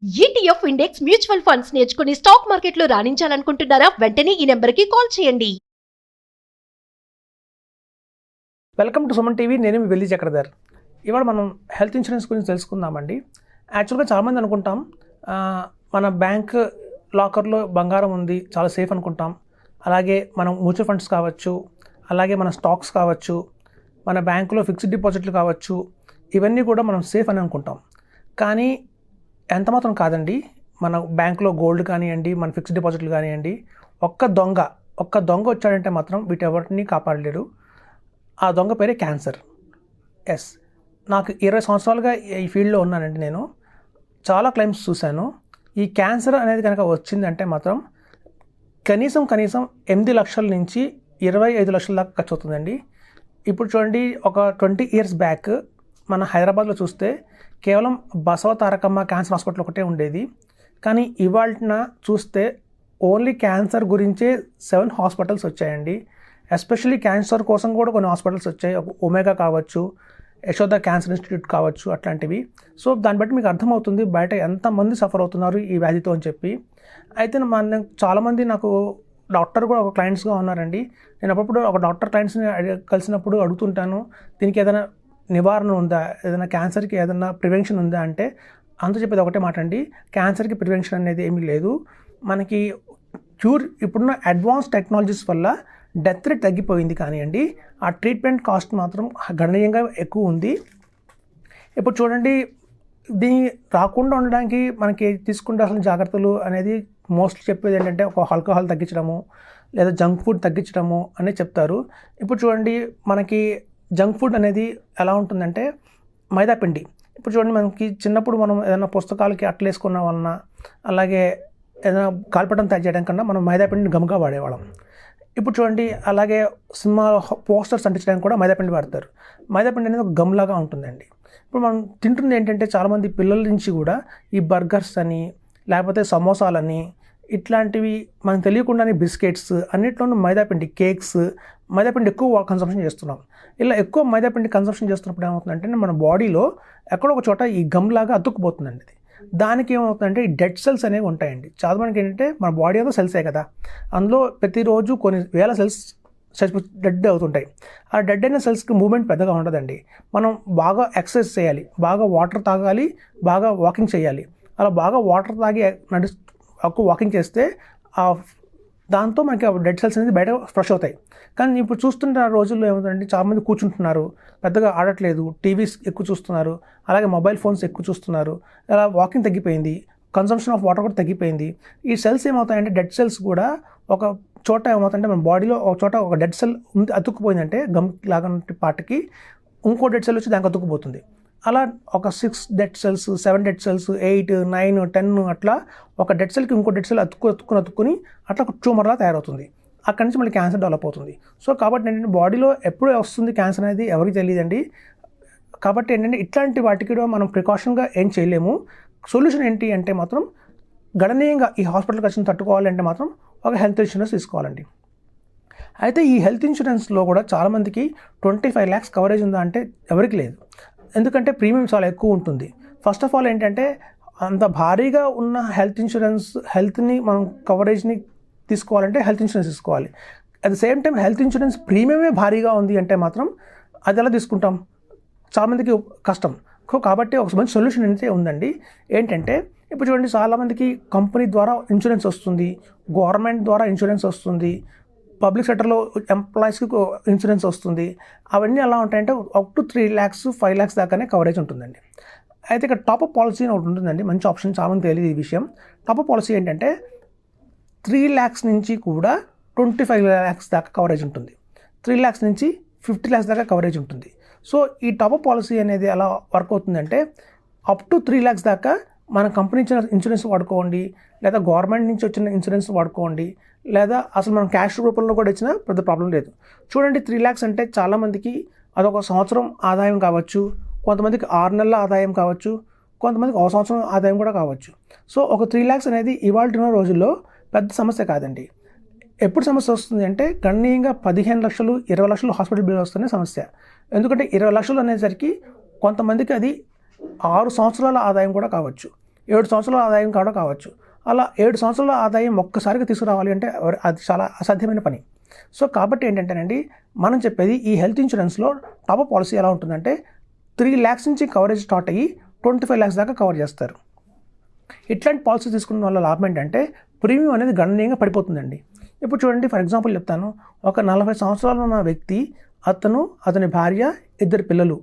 ETF index mutual funds నేర్చుకుని stock మార్కెట్లో రాణించాలనుకుంటున్నారా? వెంటనే ఈ నెంబర్కి కాల్ చేయండి. Welcome to Suman TV. నేను మీ వెల్లి చక్రధర్. ఇవాళ మనం హెల్త్ ఇన్సూరెన్స్ గురించి తెలుసుకుందామండి. యాక్చువల్గా చాలామంది అనుకుంటాం మన బ్యాంక్ లాకర్లో బంగారం ఉంది, చాలా సేఫ్ అనుకుంటాం. అలాగే మనం మ్యూచువల్ ఫండ్స్ కావచ్చు, అలాగే మన స్టాక్స్ కావచ్చు, మన బ్యాంకులో ఫిక్స్డ్ డిపాజిట్లు కావచ్చు, ఇవన్నీ కూడా మనం సేఫ్ అని అనుకుంటాం. కానీ ఎంత మాత్రం కాదండి. మన బ్యాంకులో గోల్డ్ కానివ్వండి, మన ఫిక్స్డ్ డిపాజిట్లు కానివ్వండి, ఒక్క దొంగ వచ్చాడంటే మాత్రం వీటెవరిని కాపాడలేరు. ఆ దొంగ పేరే క్యాన్సర్. ఎస్, నాకు 20 సంవత్సరాలుగా ఈ ఫీల్డ్లో ఉన్నానండి. నేను చాలా క్లైమ్స్ చూశాను. ఈ క్యాన్సర్ అనేది కనుక వచ్చిందంటే మాత్రం కనీసం 8 లక్షల నుంచి 25 లక్షల దాకా ఖర్చు అవుతుందండి. ఇప్పుడు చూడండి, ఒక 20 ఇయర్స్ బ్యాక్ మన హైదరాబాద్లో చూస్తే కేవలం బసవ తారకమ్మ క్యాన్సర్ హాస్పిటల్ ఒకటే ఉండేది. కానీ ఇవాళ చూస్తే ఓన్లీ క్యాన్సర్ గురించే 7 హాస్పిటల్స్ వచ్చాయండి. ఎస్పెషల్లీ క్యాన్సర్ కోసం కూడా కొన్ని హాస్పిటల్స్ వచ్చాయి. ఒమేగా కావచ్చు, యశోద క్యాన్సర్ ఇన్స్టిట్యూట్ కావచ్చు, అట్లాంటివి. సో దాన్ని బట్టి మీకు అర్థమవుతుంది బయట ఎంతమంది సఫర్ అవుతున్నారు ఈ వ్యాధితో అని చెప్పి. అయితే చాలామంది నాకు డాక్టర్ కూడా ఒక క్లయింట్స్గా ఉన్నారండి. నేను అప్పుడప్పుడు ఒక డాక్టర్ క్లయింట్స్ని కలిసినప్పుడు అడుగుతుంటాను, దీనికి ఏదైనా నివారణ ఉందా, ఏదైనా క్యాన్సర్కి ఏదైనా ప్రివెన్షన్ ఉందా అంటే అంత చెప్పేది ఒకటే మాట అండి, క్యాన్సర్కి ప్రివెన్షన్ అనేది ఏమీ లేదు. మనకి ఇప్పుడున్న అడ్వాన్స్ టెక్నాలజీస్ వల్ల డెత్ రేట్ తగ్గిపోయింది, కానివ్వండి ఆ ట్రీట్మెంట్ కాస్ట్ మాత్రం గణనీయంగా ఎక్కువ ఉంది. ఇప్పుడు చూడండి, దీన్ని రాకుండా ఉండడానికి మనకి తీసుకుంటాల్సిన జాగ్రత్తలు అనేది మోస్ట్లీ చెప్పేది ఏంటంటే ఒక ఆల్కహాల్ తగ్గించడము, లేదా జంక్ ఫుడ్ తగ్గించడము అనేది చెప్తారు. ఇప్పుడు చూడండి, మనకి జంక్ ఫుడ్ అనేది ఎలా ఉంటుందంటే మైదాపిండి. ఇప్పుడు చూడండి, మనకి చిన్నప్పుడు మనం ఏదైనా పుస్తకాలకి అట్టలు వేసుకున్న వలన, అలాగే ఏదైనా గాలిపటం తయారు చేయడం కన్నా మనం మైదాపిండిని గమ్గా వాడేవాళ్ళం. ఇప్పుడు చూడండి, అలాగే సినిమా పోస్టర్స్ అంటించడానికి కూడా మైదాపిండి వాడతారు. మైదాపిండి అనేది ఒక గమ్లాగా ఉంటుందండి. ఇప్పుడు మనం తింటుంది ఏంటంటే చాలామంది పిల్లల నుంచి కూడా ఈ బర్గర్స్ అని, లేకపోతే సమోసాలని, ఇట్లాంటివి మనకు తెలియకుండానే బిస్కెట్స్ అన్నిట్లోనూ మైదాపిండి, కేక్స్, మైదాపిండి ఎక్కువ కన్సంప్షన్ చేస్తున్నాం. ఇలా ఎక్కువ మైదాపిండి కన్సంప్షన్ చేస్తున్నప్పుడు ఏమవుతుందంటే మన బాడీలో ఎక్కడో ఒక చోట ఈ గమ్లాగా అతుక్కుపోతుందండి. దానికి ఏమవుతుందంటే ఈ డెడ్ సెల్స్ అనేవి ఉంటాయండి. చాలా మందికి ఏంటంటే మన బాడీ అంతా సెల్సే కదా, అందులో ప్రతిరోజు కొన్ని వేల సెల్స్ డెడ్ అవుతుంటాయి. ఆ డెడ్ అయిన సెల్స్కి మూవ్మెంట్ పెద్దగా ఉండదండి. మనం బాగా ఎక్సర్సైజ్ చేయాలి, బాగా వాటర్ తాగాలి, బాగా వాకింగ్ చేయాలి. అలా బాగా వాటర్ తాగి వాకింగ్ చేస్తే దాంతో మనకి డెడ్ సెల్స్ అనేది బయట ఫ్రెష్ అవుతాయి. కానీ ఇప్పుడు చూస్తున్న రోజుల్లో ఏమవుతుందంటే చాలామంది కూర్చుంటున్నారు, పెద్దగా ఆడట్లేదు, టీవీస్ ఎక్కువ చూస్తున్నారు, అలాగే మొబైల్ ఫోన్స్ ఎక్కువ చూస్తున్నారు. అలా వాకింగ్ తగ్గిపోయింది, కన్సంప్షన్ ఆఫ్ వాటర్ కూడా తగ్గిపోయింది. ఈ సెల్స్ ఏమవుతాయంటే డెడ్ సెల్స్ కూడా ఒక చోట ఏమవుతుందంటే మన బాడీలో ఒక చోట ఒక డెడ్ సెల్ ఉంది అతుక్కుపోయిందంటే గమ్ లాగా పార్ట్కి ఇంకో డెడ్ సెల్ వచ్చి దానికి అతుక్కుపోతుంది. అలా ఒక 6 డెడ్ సెల్స్, 7 డెడ్ సెల్స్, 8, 9, 10 అట్లా ఒక డెడ్ సెల్కి ఇంకో డెడ్ సెల్ అతుక్కుని అట్లా ఒక ట్యూమర్లా తయారవుతుంది. అక్కడి నుంచి మళ్ళీ క్యాన్సర్ డెవలప్ అవుతుంది. సో కాబట్టి ఏంటంటే బాడీలో ఎప్పుడు వస్తుంది క్యాన్సర్ అనేది ఎవరికి తెలియదండి. కాబట్టి ఏంటంటే ఇట్లాంటి వాటికి కూడా మనం ప్రికాషన్గా ఏం చేయలేము. సొల్యూషన్ ఏంటి అంటే మాత్రం గణనీయంగా ఈ హాస్పిటల్ ఖర్చును తట్టుకోవాలంటే మాత్రం ఒక హెల్త్ ఇన్సూరెన్స్ తీసుకోవాలండి. అయితే ఈ హెల్త్ ఇన్సూరెన్స్లో కూడా చాలామందికి 25 lakhs కవరేజ్ ఉందా అంటే ఎవరికి లేదు. ఎందుకంటే ప్రీమియం చాలా ఎక్కువ ఉంటుంది. ఫస్ట్ ఆఫ్ ఆల్ ఏంటంటే అంత భారీగా ఉన్న హెల్త్ని మనం కవరేజ్ని తీసుకోవాలంటే హెల్త్ ఇన్సూరెన్స్ తీసుకోవాలి. At the same time health insurance ప్రీమియమే భారీగా ఉంది అంటే మాత్రం అది ఎలా తీసుకుంటాం, చాలామందికి కష్టం. కాబట్టి ఒక మంచి సొల్యూషన్ అయితే ఉందండి. ఏంటంటే ఇప్పుడు చూడండి, చాలామందికి కంపెనీ ద్వారా ఇన్సూరెన్స్ వస్తుంది, గవర్నమెంట్ ద్వారా ఇన్సూరెన్స్ వస్తుంది, పబ్లిక్ సెక్టర్లో ఎంప్లాయీస్కి ఇన్సూరెన్స్ వస్తుంది. అవన్నీ ఎలా ఉంటాయంటే అప్ టు 3 lakhs, 5 lakhs దాకానే కవరేజ్ ఉంటుందండి. అయితే ఇక్కడ టాపప్ పాలసీ అని ఒకటి ఉంటుందండి, మంచి ఆప్షన్. చాలామంది తెలియదు ఈ విషయం. టాపప్ పాలసీ ఏంటంటే 3 lakhs నుంచి కూడా 25 lakhs దాకా కవరేజ్ ఉంటుంది. 3 lakhs నుంచి 50 lakhs దాకా కవరేజ్ ఉంటుంది. సో ఈ టాపప్ పాలసీ అనేది ఎలా వర్క్ అవుతుందంటే అప్ టు 3 lakhs దాకా మన కంపెనీ ఇచ్చిన ఇన్సూరెన్స్ వాడుకోండి, లేదా గవర్నమెంట్ నుంచి వచ్చిన ఇన్సూరెన్స్ వాడుకోండి, లేదా అసలు మనం క్యాష్ రూపంలో కూడా ఇచ్చినా పెద్ద ప్రాబ్లం లేదు. చూడండి, 3 lakhs అంటే చాలామందికి అదొక సంవత్సరం ఆదాయం కావచ్చు, కొంతమందికి 6 నెలల ఆదాయం కావచ్చు, కొంతమందికి ఒక సంవత్సరం ఆదాయం కూడా కావచ్చు. సో ఒక 3 lakhs అనేది ఇవాళ రోజుల్లో పెద్ద సమస్య కాదండి. ఎప్పుడు సమస్య వస్తుంది అంటే గణనీయంగా 15 లక్షలు, 20 లక్షలు హాస్పిటల్ బిల్ వస్తేనే సమస్య. ఎందుకంటే 20 లక్షలు అనేసరికి కొంతమందికి అది 6 సంవత్సరాల ఆదాయం కూడా కావచ్చు. 7 సంవత్సరాల ఆదాయం కూడా కావచ్చు. అలా 7 సంవత్సరాల ఆదాయం ఒక్కసారిగా తీసుకురావాలి అంటే అది చాలా అసాధ్యమైన పని. సో కాబట్టి ఏంటంటేనండి, మనం చెప్పేది ఈ హెల్త్ ఇన్సూరెన్స్లో టాప్ పాలసీ ఎలా ఉంటుందంటే 3 lakhs నుంచి కవరేజ్ స్టార్ట్ అయ్యి 25 lakhs దాకా కవర్ చేస్తారు. ఇట్లాంటి పాలసీ తీసుకున్న వల్ల లాభం ఏంటంటే ప్రీమియం అనేది గణనీయంగా పడిపోతుందండి. ఇప్పుడు చూడండి, ఫర్ ఎగ్జాంపుల్ చెప్తాను. ఒక 40 సంవత్సరాలు ఉన్న వ్యక్తి, అతని భార్య, 2 పిల్లలు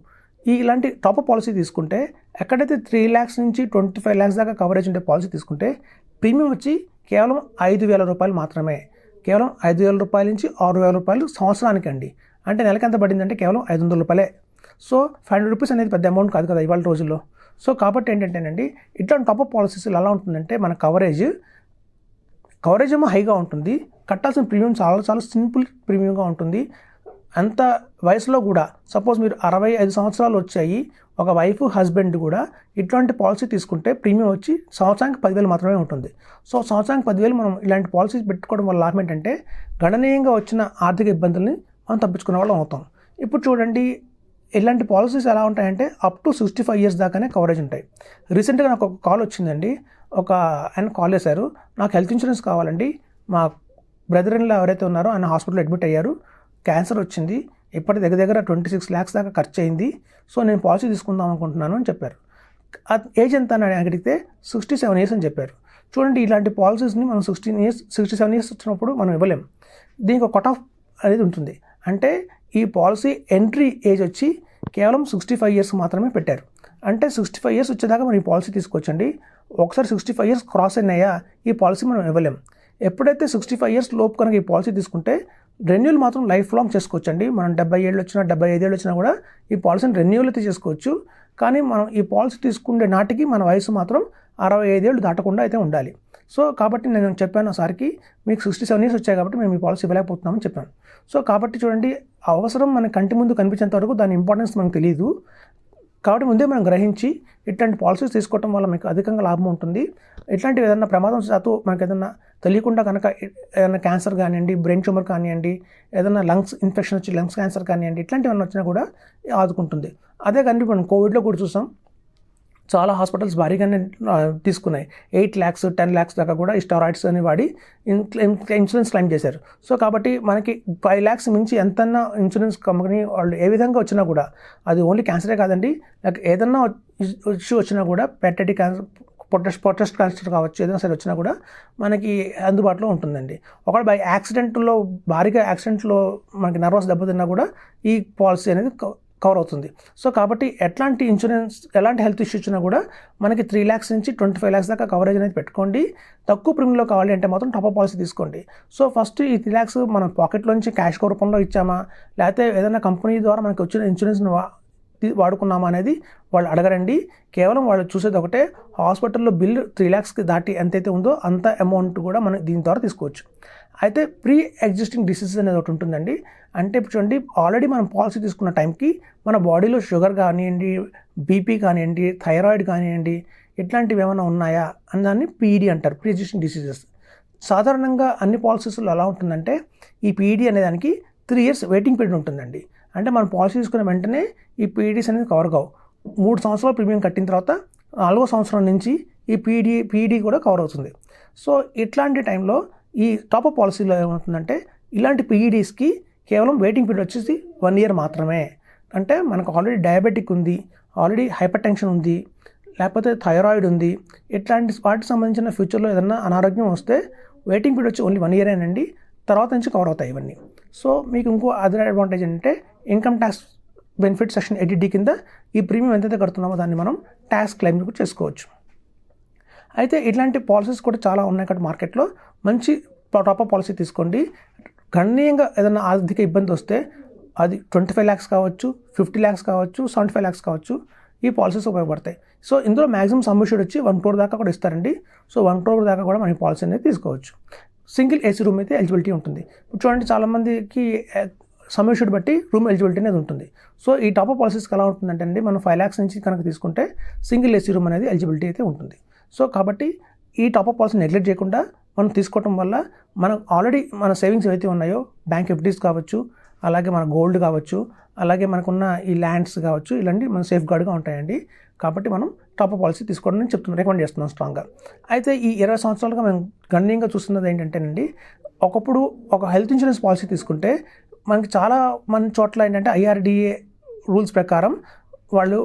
ఇలాంటి టాప్ పాలసీ తీసుకుంటే ఎక్కడైతే 3 lakhs నుంచి 25 lakhs దాకా కవరేజ్ ఉండే పాలసీ తీసుకుంటే ప్రీమియం వచ్చి కేవలం 5,000 రూపాయలు మాత్రమే. కేవలం 5,000 రూపాయల నుంచి 6,000 రూపాయలు సంవత్సరానికి అండి. అంటే నెలకి ఎంత పడిందంటే కేవలం 500 రూపాయలే. సో 500 రూపీస్ అనేది పెద్ద అమౌంట్ కాదు కదా ఇవాళ రోజుల్లో. సో కాబట్టి ఏంటంటేనండి, ఇట్లాంటి టాప్ పాలసీస్ ఎలా ఉంటుందంటే మన కవరేజ్ ఏమో హైగా ఉంటుంది, కట్టాల్సిన ప్రీమియం చాలా చాలా సింపుల్ ప్రీమియంగా ఉంటుంది. అంత వయసులో కూడా సపోజ్ మీరు 65 సంవత్సరాలు వచ్చాయి, ఒక వైఫ్ హస్బెండ్ కూడా ఇట్లాంటి పాలసీ తీసుకుంటే ప్రీమియం వచ్చి సంవత్సరానికి 10,000 మాత్రమే ఉంటుంది. సో సంవత్సరానికి 10,000 మనం ఇలాంటి పాలసీస్ పెట్టుకోవడం వల్ల లాభం ఏంటంటే గణనీయంగా వచ్చిన ఆర్థిక ఇబ్బందుల్ని మనం తప్పించుకునే వాళ్ళం అవుతాం. ఇప్పుడు చూడండి, ఇలాంటి పాలసీస్ ఎలా ఉంటాయంటే అప్ టు 65 years దాకానే కవరేజ్ ఉంటాయి. రీసెంట్గా నాకు ఒక కాల్ వచ్చిందండి. ఆయన కాల్ చేశారు, నాకు హెల్త్ ఇన్సూరెన్స్ కావాలండి, మా బ్రదర్ ఇన్ లా ఎవరైతే ఉన్నారో ఆయన హాస్పిటల్లో అడ్మిట్ అయ్యారు, క్యాన్సర్ వచ్చింది, ఇప్పటి దగ్గర 26 lakhs దాకా ఖర్చు అయింది, సో నేను పాలసీ తీసుకుందాం అనుకుంటున్నాను అని చెప్పారు. ఏజ్ ఎంత అని అడిగితే 67 years అని చెప్పారు. చూడండి, ఇలాంటి పాలసీస్ని మనం 67 years వచ్చినప్పుడు మనం ఇవ్వలేం. దీనికి ఒక కట్ ఆఫ్ అనేది ఉంటుంది. అంటే ఈ పాలసీ ఎంట్రీ ఏజ్ వచ్చి కేవలం 65 years మాత్రమే పెట్టారు. అంటే 65 years వచ్చేదాకా మనం ఈ పాలసీ తీసుకోవచ్చండి. ఒకసారి 65 years క్రాస్ అయినాయా ఈ పాలసీ మనం ఇవ్వలేం. ఎప్పుడైతే 65 years లోపు కనుక ఈ పాలసీ తీసుకుంటే రెన్యూల్ మాత్రం లైఫ్ లాంగ్ చేసుకోవచ్చండి. మనం 70 ఏళ్ళు వచ్చినా 75 ఏళ్ళు వచ్చినా కూడా ఈ పాలసీని రెన్యూల్ అయితే చేసుకోవచ్చు. కానీ మనం ఈ పాలసీ తీసుకునే నాటికి మన వయసు మాత్రం 65 ఏళ్ళు దాటకుండా అయితే ఉండాలి. సో కాబట్టి నేను చెప్పాను సార్కి, మీకు 67 years వచ్చాయి కాబట్టి మేము ఈ పాలసీ ఇవ్వలేకపోతున్నామని చెప్పాను. సో కాబట్టి చూడండి, అవసరం మన కంటి ముందు కనిపించేంత వరకు దాని ఇంపార్టెన్స్ మనకు తెలియదు. కాబట్టి ముందే మనం గ్రహించి ఇట్లాంటి పాలసీస్ తీసుకోవడం వల్ల మీకు అధికంగా లాభం ఉంటుంది. ఇట్లాంటివి ఏదైనా ప్రమాదం శాతం మనకు ఏదైనా తెలియకుండా కనుక ఏదైనా క్యాన్సర్ కానివ్వండి, బ్రెయిన్ ట్యూమర్ కానివ్వండి, ఏదైనా లంగ్స్ ఇన్ఫెక్షన్ వచ్చి లంగ్స్ క్యాన్సర్ కానివ్వండి, ఇట్లాంటివన్నీ వచ్చినా కూడా ఆదుకుంటుంది. అదే కానీ మనం కోవిడ్లో కూడా చూసాం, చాలా హాస్పిటల్స్ భారీగానే తీసుకున్నాయి. 8 lakhs 10 lakhs దాకా కూడా ఈ స్టెరాయిడ్స్ అని వాడి ఇన్సూరెన్స్ క్లెయిమ్ చేశారు. సో కాబట్టి మనకి 5 lakhs మించి ఎంతన్నా ఇన్సూరెన్స్ కంపెనీ వాళ్ళు ఏ విధంగా వచ్చినా కూడా, అది ఓన్లీ క్యాన్సరే కాదండి, నాకు ఏదన్నా ఇష్యూ వచ్చినా కూడా, పెటెటిక్ క్యాన్సర్, పొటెస్ట్ క్యాన్సర్ కావచ్చు, ఏదైనా సరే వచ్చినా కూడా మనకి అందుబాటులో ఉంటుందండి. ఒకవేళ బై భారీగా యాక్సిడెంట్లో మనకి నర్వస్ దెబ్బతిన్నా కూడా ఈ పాలసీ అనేది కవర్ అవుతుంది. సో కాబట్టి ఎలాంటి హెల్త్ ఇష్యూ వచ్చినా కూడా మనకి 3 lakhs నుంచి 25 lakhs దాకా కవరేజ్ అనేది పెట్టుకోండి. తక్కువ ప్రీమియంలో కావాలి అంటే మాత్రం టాప్ పాలసీ తీసుకోండి. సో ఫస్ట్ ఈ 3 lakhs మనం పాకెట్లో నుంచి క్యాష్ రూపంలో ఇచ్చామా, లేకపోతే ఏదైనా కంపెనీ ద్వారా మనకి వచ్చిన ఇన్సూరెన్స్ని వాడుకున్నామా అనేది వాళ్ళు అడగరండి. కేవలం వాళ్ళు చూసేది ఒకటే, హాస్పిటల్లో బిల్లు 3 lakhsకి దాటి ఎంతైతే ఉందో అంత అమౌంట్ కూడా మనం దీని ద్వారా తీసుకోవచ్చు. అయితే ప్రీ ఎగ్జిస్టింగ్ డిసీజెస్ అనేది ఒకటి ఉంటుందండి. అంటే ఇప్పుడు చూడండి, ఆల్రెడీ మనం పాలసీ తీసుకున్న టైంకి మన బాడీలో షుగర్ కానివ్వండి, బీపీ కానివ్వండి, థైరాయిడ్ కానివ్వండి, ఇట్లాంటివి ఏమైనా ఉన్నాయా అని దాన్ని పీఈడీ అంటారు, ప్రీ ఎగ్జిస్టింగ్ డిసీజెస్. సాధారణంగా అన్ని పాలసీస్లో ఎలా ఉంటుందంటే ఈ పీఈడీ అనే దానికి 3 years వెయిటింగ్ పీరియడ్ ఉంటుందండి. అంటే మనం పాలసీ తీసుకున్న వెంటనే ఈ పీఈడీస్ అనేది కవర్ కావు. 3 సంవత్సరాలు ప్రీమియం కట్టిన తర్వాత 4వ సంవత్సరం నుంచి ఈ పీఈడీ కూడా కవర్ అవుతుంది. సో ఇట్లాంటి టైంలో ఈ టాప్ పాలసీలో ఏమవుతుందంటే ఇలాంటి పీఈడీస్కి కేవలం వెయిటింగ్ పీరియడ్ వచ్చేసి 1 year మాత్రమే. అంటే మనకు ఆల్రెడీ డయాబెటిక్ ఉంది, ఆల్రెడీ హైపర్ టెన్షన్ ఉంది, లేకపోతే థైరాయిడ్ ఉంది, ఇట్లాంటి వాటికి సంబంధించిన ఫ్యూచర్లో ఏదైనా అనారోగ్యం వస్తే వెయిటింగ్ పీరియడ్ వచ్చి ఓన్లీ 1 year అండి, తర్వాత నుంచి కవర్ అవుతాయి ఇవన్నీ. సో మీకు ఇంకో అదర్ అడ్వాంటేజ్ ఏంటంటే income tax benefit section 80D కింద ఈ ప్రీమియం ఎంతైతే కడుతున్నామో దాన్ని మనం ట్యాక్స్ క్లెయిమ్ కూడా చేసుకోవచ్చు. అయితే ఇట్లాంటి పాలసీస్ కూడా చాలా ఉన్నాయి కాబట్టి మార్కెట్లో మంచి టాప్ పాలసీ తీసుకోండి. గణనీయంగా ఏదైనా ఆర్థిక ఇబ్బంది వస్తే అది 25 lakhs కావచ్చు, 50 lakhs కావచ్చు, 75 lakhs కావచ్చు, ఈ పాలసీస్ ఉపయోగపడతాయి. సో ఇందులో మ్యాక్సిమం సమ్ అష్యూర్డ్ వచ్చి 1 crore దాకా కూడా ఇస్తారండి. సో 1 crore దాకా కూడా మన పాలసీ అనేది తీసుకోవచ్చు. సింగిల్ ఏసీ రూమ్ అయితే ఎలిజిబిలిటీ ఉంటుంది. ఇప్పుడు చూడండి, చాలామందికి సమ్ అష్యూర్డ్ బట్టి రూమ్ ఎలిజిబిలిటీ అనేది ఉంటుంది. సో ఈ టాప్ పాలసీస్కి ఎలా ఉంటుందంటే అండి, మనం 5 lakhs నుంచి కనుక తీసుకుంటే సింగిల్ ఏసీ రూమ్ అనేది ఎలిజిబిలిటీ అయితే ఉంటుంది. సో కాబట్టి ఈ టాప్ పాలసీ నెగ్లెక్ట్ చేయకుండా మనం తీసుకోవడం వల్ల మనం ఆల్రెడీ మన సేవింగ్స్ ఏవైతే ఉన్నాయో, బ్యాంక్ ఎఫ్డీస్ కావచ్చు, అలాగే మన గోల్డ్ కావచ్చు, అలాగే మనకున్న ఈ ల్యాండ్స్ కావచ్చు, ఇలాంటి మన సేఫ్ గార్డ్గా ఉంటాయండి. కాబట్టి మనం టాప్ పాలసీ తీసుకోవడం నేను రికమెండ్ చేస్తున్నాను స్ట్రాంగ్గా. అయితే ఈ 20 సంవత్సరాలుగా మేము గణనీయంగా చూస్తున్నది ఏంటంటేనండి, ఒకప్పుడు ఒక హెల్త్ ఇన్సూరెన్స్ పాలసీ తీసుకుంటే మనకి చాలా మంది చోట్ల ఏంటంటే IRDA రూల్స్ ప్రకారం వాళ్ళు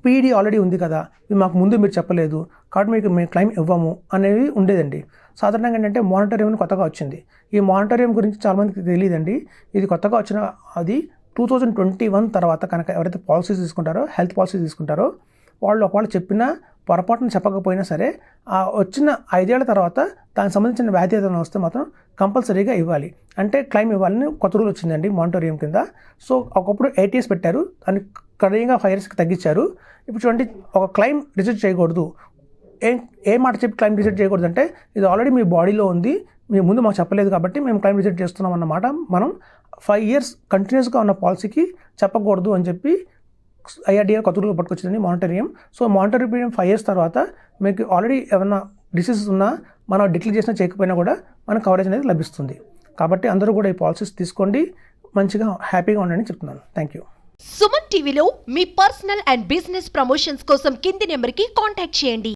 పీడీ ఆల్రెడీ ఉంది కదా, ఇది మాకు ముందు మీరు చెప్పలేదు కాబట్టి మేము క్లెయిమ్ ఇవ్వము అనేవి ఉండేదండి. సాధారణంగా ఏంటంటే మానిటరియం కొత్తగా వచ్చింది. ఈ మానిటరియం గురించి చాలామందికి తెలియదండి. ఇది కొత్తగా వచ్చిన అది 2021 తర్వాత కనుక ఎవరైతే పాలసీస్ తీసుకుంటారో, హెల్త్ పాలసీస్ తీసుకుంటారో వాళ్ళు ఒకవేళ చెప్పినా పొరపాటున చెప్పకపోయినా సరే ఆ వచ్చిన 5 ఏళ్ల తర్వాత దానికి సంబంధించిన వ్యాధి ఏదైనా వస్తే మాత్రం కంపల్సరీగా ఇవ్వాలి, అంటే క్లెయిమ్ ఇవ్వాలని కొత్త రూల్ వచ్చిందండి మానిటరియం కింద. సో ఒకప్పుడు 8 years పెట్టారు, దాన్ని కడీగా 5 yearsకి తగ్గించారు. ఇప్పుడు చూడండి, ఒక క్లెయిమ్ రిజెక్ట్ చేయకూడదు. ఏ మాట చెప్పి క్లెయిమ్ రిజెక్ట్ చేయకూడదు అంటే ఇది ఆల్రెడీ మీ బాడీలో ఉంది, మీ ముందు మాకు చెప్పలేదు కాబట్టి మేము క్లెయిమ్ రిజెక్ట్ చేస్తున్నాం అన్నమాట. మనం 5 years కంటిన్యూస్గా ఉన్న పాలసీకి చెప్పకూడదు అని చెప్పి IRDA కొత్త రూల్ పట్టుకొచ్చిందని మానిటరియం. సో మానిటరియం 5 years తర్వాత మీకు ఆల్రెడీ ఏమైనా డిసీజెస్ ఉన్నా మనం డిక్లేర్ చేసినా చేయకపోయినా కూడా మనకు కవరేజ్ అనేది లభిస్తుంది. కాబట్టి అందరూ కూడా ఈ పాలసీస్ తీసుకోండి, మంచిగా హ్యాపీగా ఉండండి చెప్తున్నాను. Thank you. సుమన్ టీవీలో మీ పర్సనల్ అండ్ బిజినెస్ ప్రమోషన్స్ కోసం కింది నెంబర్కి కాంటాక్ట్ చేయండి.